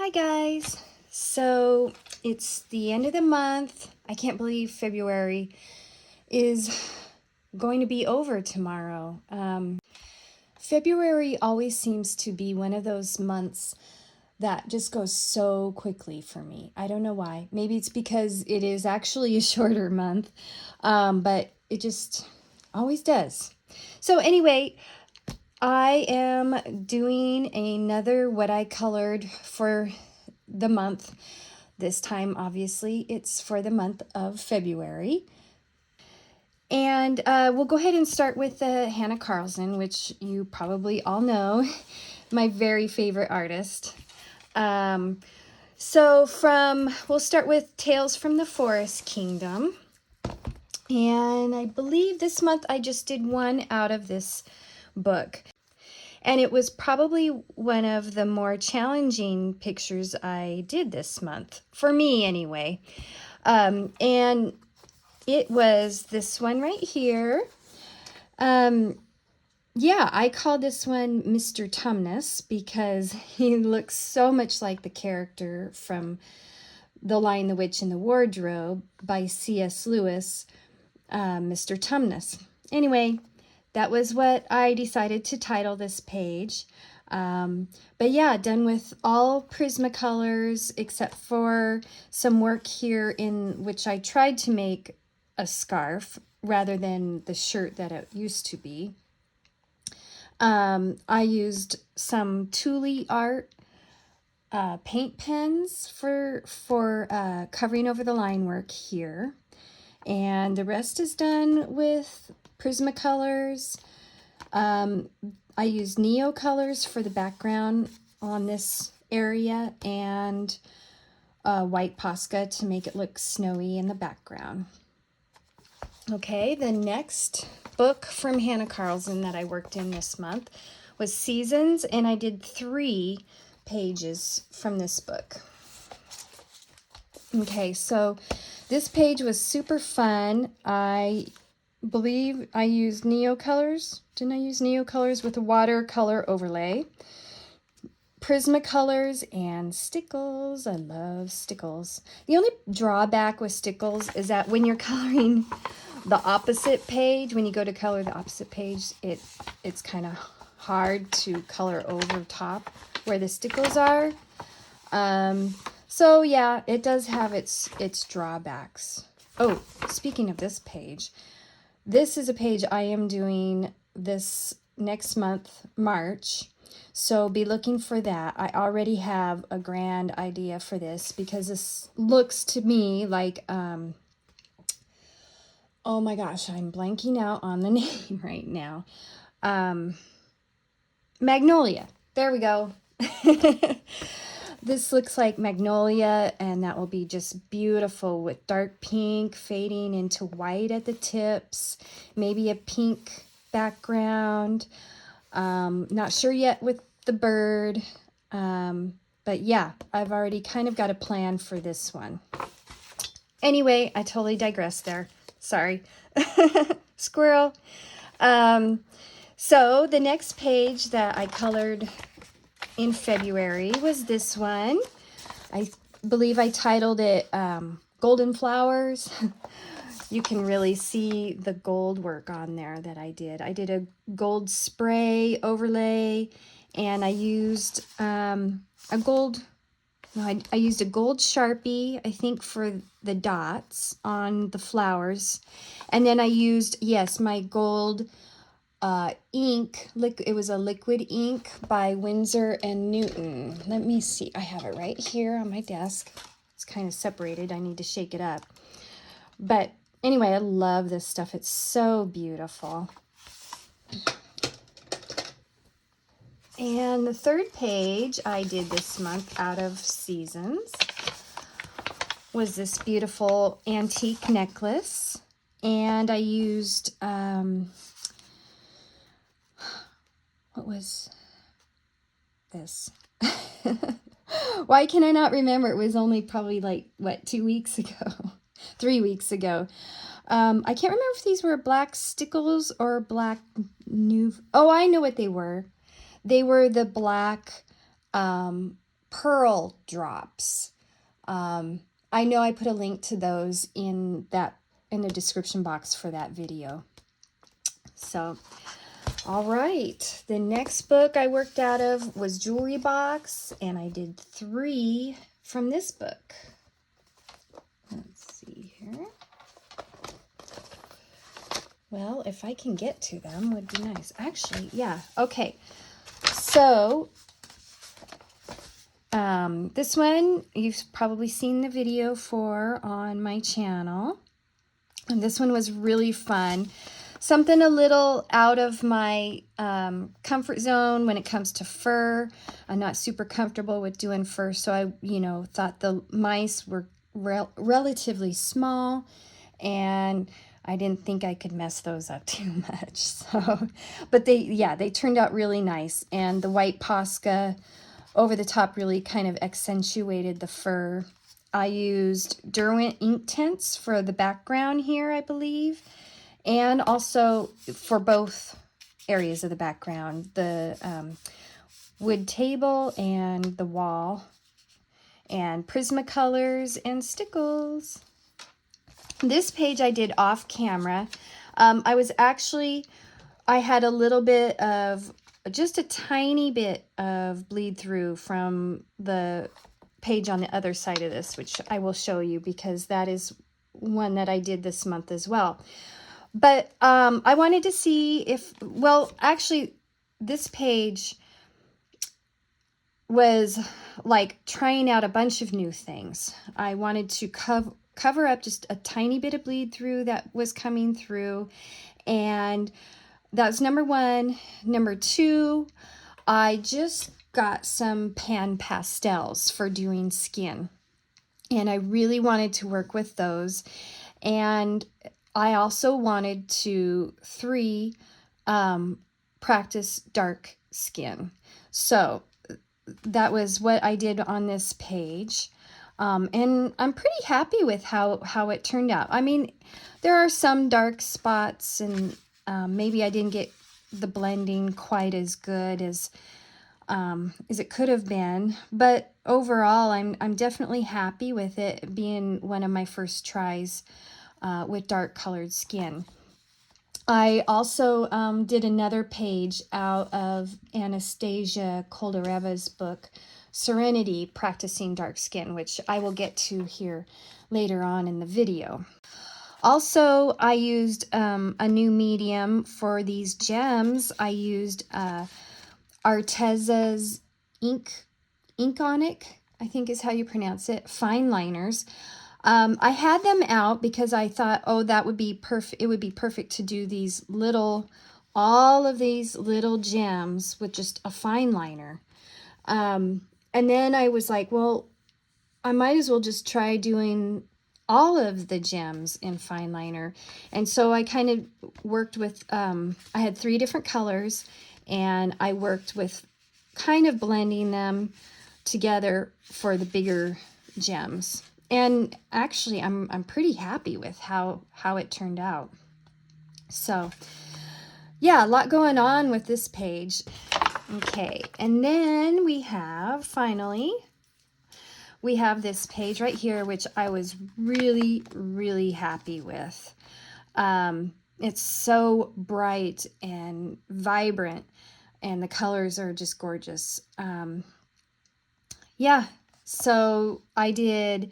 Hi guys. So it's the end of the month. I can't believe February is going to be over tomorrow. February always seems to be one of those months that just goes so quickly for me. I don't know why. Maybe it's because it is actually a shorter month, but it just always does. So anyway, I am doing another what I colored for the month. This time, obviously, it's for the month of February. And we'll go ahead and start with Hannah Carlson, which you probably all know, my very favorite artist. We'll start with Tales from the Forest Kingdom. And I believe this month I just did one out of this book. And it was probably one of the more challenging pictures I did this month, for me anyway. And it was this one right here. Yeah, I call this one Mr. Tumnus because he looks so much like the character from The Lion, the Witch, and the Wardrobe by C.S. Lewis, Mr. Tumnus. Anyway, that was what I decided to title this page. But yeah, done with all Prismacolors except for some work here in which I tried to make a scarf rather than the shirt that it used to be. I used some Thule art paint pens for covering over the line work here. And the rest is done with Prismacolors. I used Neo colors for the background on this area and white Posca to make it look snowy in the background. Okay, the next book from Hannah Carlson that I worked in this month was Seasons, and I did 3 pages from this book. Okay, so this page was super fun. I believe I used Neo colors. Didn't I use Neo colors with a watercolor overlay? Prismacolors and stickles. I love stickles. The only drawback with stickles is that when you're coloring the opposite page, when you go to color the opposite page, it's kind of hard to color over top where the stickles are. So yeah, it does have its drawbacks. Oh, speaking of this page, this is a page I am doing this next month, March. So be looking for that. I already have a grand idea for this because this looks to me like, oh my gosh, I'm blanking out on the name right now. Magnolia. There we go. This looks like Magnolia, and that will be just beautiful with dark pink fading into white at the tips, maybe a pink background. Not sure yet with the bird, but yeah, I've already kind of got a plan for this one. Anyway, I totally digressed there. Sorry. Squirrel. So the next page that I colored in February was this one. I believe I titled it Golden Flowers. You can really see the gold work on there that I did. I did a gold spray overlay, and I used I used a gold Sharpie, I think, for the dots on the flowers. And then I used, yes, my gold ink. It was a liquid ink by Winsor & Newton. Let me see. I have it right here on my desk. It's kind of separated. I need to shake it up. But anyway, I love this stuff. It's so beautiful. And the third page I did this month out of Seasons was this beautiful antique necklace. And I used, what was this? Why can I not remember? It was only probably like, what, 2 weeks ago? 3 weeks ago. I can't remember if these were black stickles or black new. Oh, I know what they were. They were the black pearl drops. I know I put a link to those in the description box for that video. So, all right. The next book I worked out of was Jewelry Box, and I did 3 from this book. Let's see here. Well, if I can get to them, would be nice. Actually, yeah. Okay. So, this one you've probably seen the video for on my channel. And this one was really fun. Something a little out of my comfort zone when it comes to fur. I'm not super comfortable with doing fur, so I, thought the mice were relatively small, and I didn't think I could mess those up too much. So, but they turned out really nice, and the white Posca over the top really kind of accentuated the fur. I used Derwent ink tints for the background here, I believe, and also for both areas of the background, the wood table and the wall, and Prismacolors and stickles. This page I did off camera. I had a little bit of, just a tiny bit of bleed through from the page on the other side of this, which I will show you because that is one that I did this month as well. But I wanted to see if, well, actually, this page was like trying out a bunch of new things. I wanted to cover up just a tiny bit of bleed through that was coming through, and that's number 1. Number 2, I just got some pan pastels for doing skin, and I really wanted to work with those. And I also wanted to 3 practice dark skin. So that was what I did on this page. And I'm pretty happy with how it turned out. I mean, there are some dark spots, and maybe I didn't get the blending quite as good as it could have been. But overall, I'm definitely happy with it being one of my first tries with dark colored skin. I also did another page out of Anastasia Koldareva's book, Serenity, Practicing Dark Skin, which I will get to here later on in the video. Also, I used a new medium for these gems. I used Arteza's Inkonic, I think is how you pronounce it, fine liners. I had them out because I thought, oh, that would be perfect. It would be perfect to do all of these little gems with just a fine liner. And then I was like, well, I might as well just try doing all of the gems in fine liner. And so I kind of worked with, I had 3 different colors, and I worked with kind of blending them together for the bigger gems. And actually, I'm pretty happy with how it turned out. So, yeah, a lot going on with this page. Okay, and then we have, finally, we have this page right here, which I was really, really happy with. It's so bright and vibrant, and the colors are just gorgeous. Yeah, so I did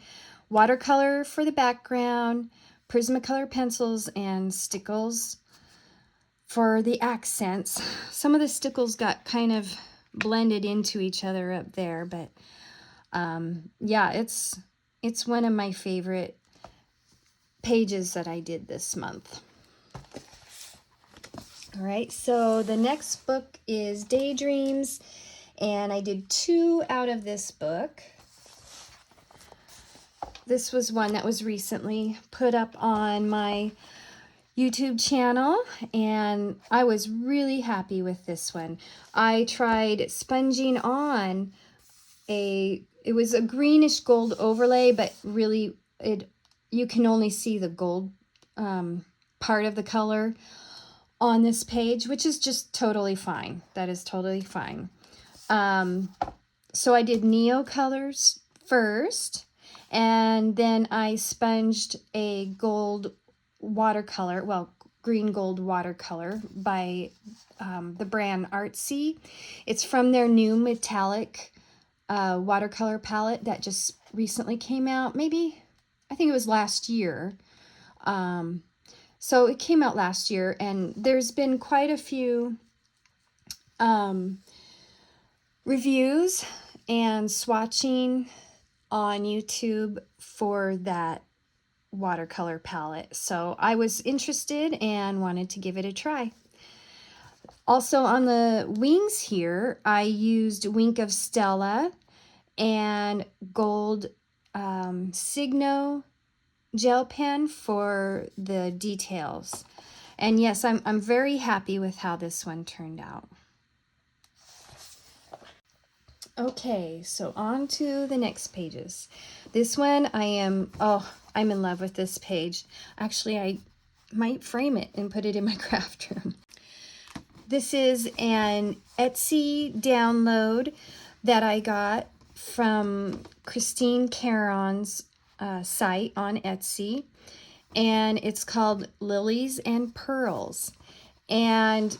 watercolor for the background, Prismacolor pencils, and stickles for the accents. Some of the stickles got kind of blended into each other up there, but yeah, it's one of my favorite pages that I did this month. All right, so the next book is Daydreams, and I did 2 out of this book. This was one that was recently put up on my YouTube channel, and I was really happy with this one. I tried sponging on it was a greenish gold overlay, but really you can only see the gold part of the color on this page, which is just totally fine. That is totally fine. So I did Neo colors first, and then I sponged a gold watercolor, well, green gold watercolor by the brand Artsy. It's from their new metallic watercolor palette that just recently came out. Maybe, I think it was last year. So it came out last year, and there's been quite a few reviews and swatching on YouTube for that watercolor palette. So I was interested and wanted to give it a try. Also on the wings here, I used Wink of Stella and gold Signo gel pen for the details. And yes, I'm very happy with how this one turned out. Okay, so on to the next pages. This one I'm in love with this page. Actually, I might frame it and put it in my craft room. This is an Etsy download that I got from Christine Caron's site on Etsy, and it's called Lilies and Pearls. And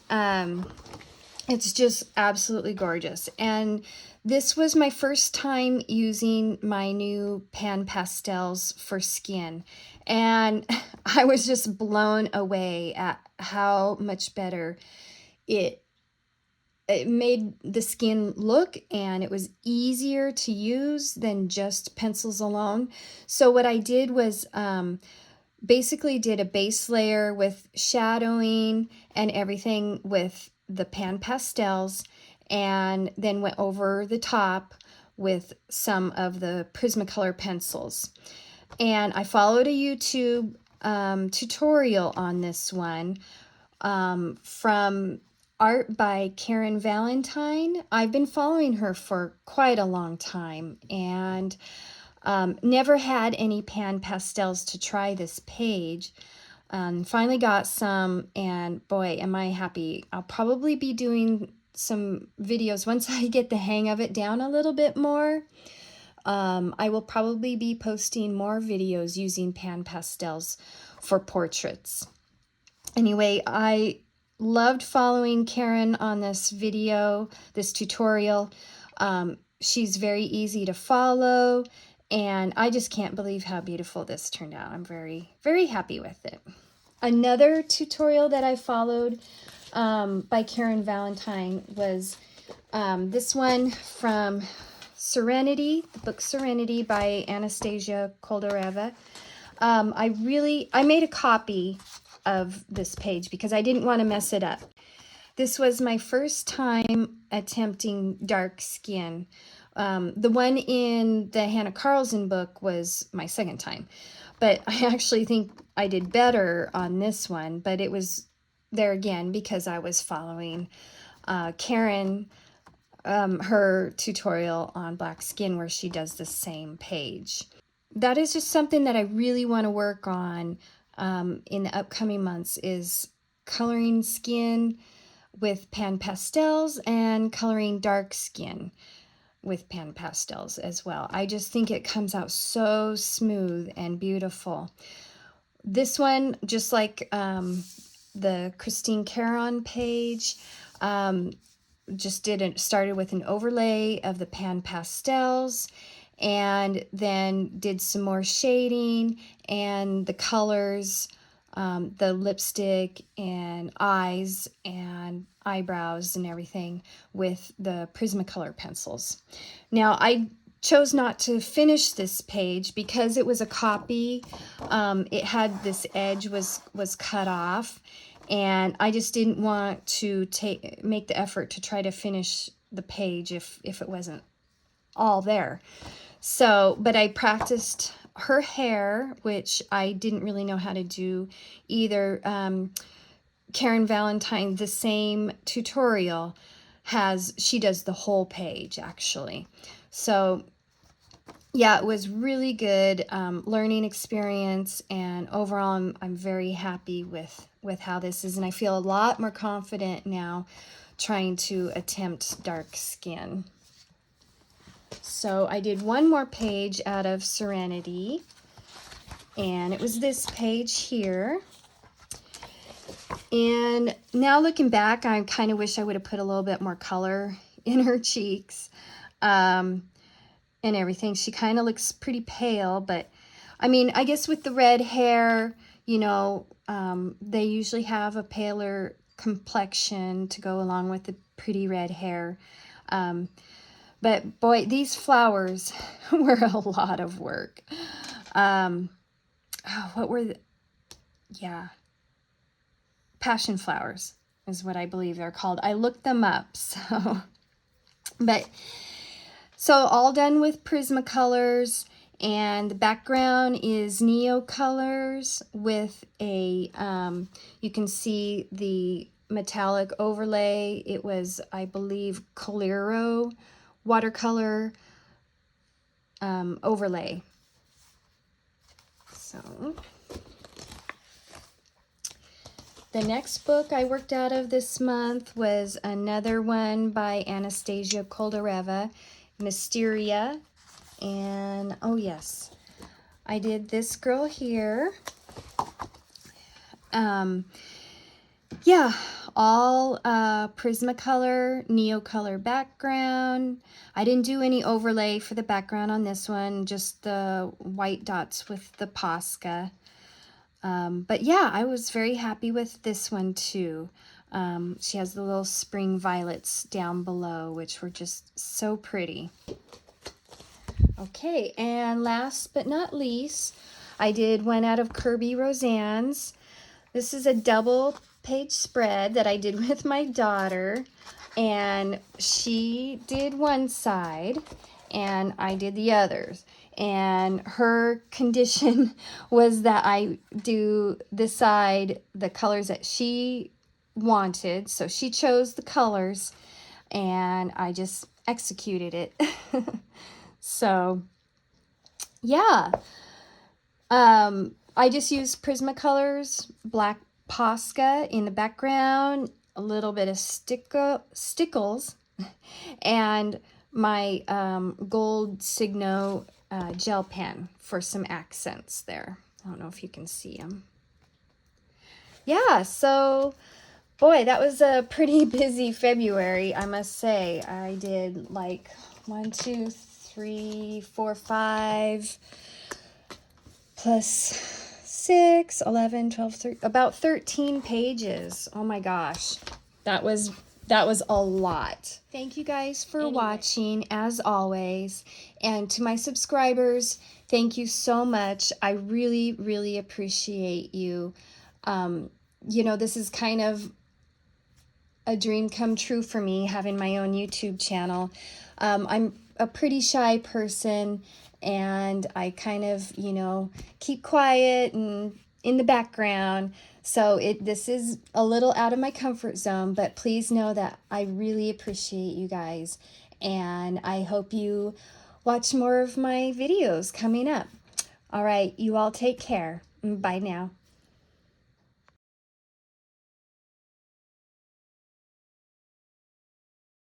it's just absolutely gorgeous. And this was my first time using my new pan pastels for skin. And I was just blown away at how much better it made the skin look, and it was easier to use than just pencils alone. So what I did was basically did a base layer with shadowing and everything with the pan pastels, and then went over the top with some of the Prismacolor pencils. And I followed a YouTube tutorial on this one from art by Karen Valentine. I've been following her for quite a long time, and never had any pan pastels to try this page. Finally got some, and boy, am I happy. I'll probably be doing some videos once I get the hang of it down a little bit more. I will probably be posting more videos using pan pastels for portraits. Anyway, I loved following Karen on this video, this tutorial. She's very easy to follow, and I just can't believe how beautiful this turned out. I'm very, very happy with it. Another tutorial that I followed by Karen Valentine was this one from Serenity, the book Serenity by Anastasia Koldareva. I made a copy of this page because I didn't want to mess it up. This was my first time attempting dark skin. The one in the Hannah Carlson book was my second time, but I actually think I did better on this one, but it was there again because I was following Karen, her tutorial on black skin where she does the same page. That is just something that I really want to work on in the upcoming months, is coloring skin with pan pastels and coloring dark skin with pan pastels as well. I just think it comes out so smooth and beautiful. This one, just like the Christine Caron page, just started with an overlay of the pan pastels, and then did some more shading and the colors, the lipstick and eyes and eyebrows and everything with the Prismacolor pencils. Now, I chose not to finish this page because it was a copy. It had this edge was cut off, and I just didn't want to make the effort to try to finish the page if it wasn't all there. So, but I practiced her hair, which I didn't really know how to do either. Karen Valentine, the same tutorial, she does the whole page actually. So yeah, it was really good learning experience, and overall I'm very happy with how this is, and I feel a lot more confident now trying to attempt dark skin. So I did one more page out of Serenity, and it was this page here. And now looking back, I kind of wish I would have put a little bit more color in her cheeks and everything. She kind of looks pretty pale, but I mean, I guess with the red hair, you know, they usually have a paler complexion to go along with the pretty red hair. But boy, these flowers were a lot of work. What were the, yeah, passion flowers is what I believe they're called. I looked them up, so, so all done with Prismacolors, and the background is Neo colors with a, you can see the metallic overlay. It was, I believe, Colero watercolor overlay. So the next book I worked out of this month was another one by Anastasia Koldareva, Mysteria. And oh yes, I did this girl here. Yeah, all Prismacolor, Neocolor background. I didn't do any overlay for the background on this one, just the white dots with the Posca. But yeah, I was very happy with this one too. She has the little spring violets down below, which were just so pretty. Okay, and last but not least, I did one out of Kirby Roseanne's. This is a double page spread that I did with my daughter, and she did one side and I did the others. And her condition was that I do this side the colors that she wanted. So she chose the colors and I just executed it. So yeah, I just used Prismacolors, black Posca in the background, a little bit of stickles, and my gold Signo gel pen for some accents there. I don't know if you can see them. Yeah, so boy, that was a pretty busy February, I must say. I did like 1, 2, 3, 4, 5 plus 6, 11, 12, 13, about 13 pages. Oh my gosh, that was a lot. Thank you guys for watching, as always. And to my subscribers, thank you so much. I really, really appreciate you. You know, this is kind of a dream come true for me, having my own YouTube channel. I'm a pretty shy person, and I kind of, you know, keep quiet and in the background. So this is a little out of my comfort zone, but please know that I really appreciate you guys, and I hope you watch more of my videos coming up. All right, you all take care. Bye now.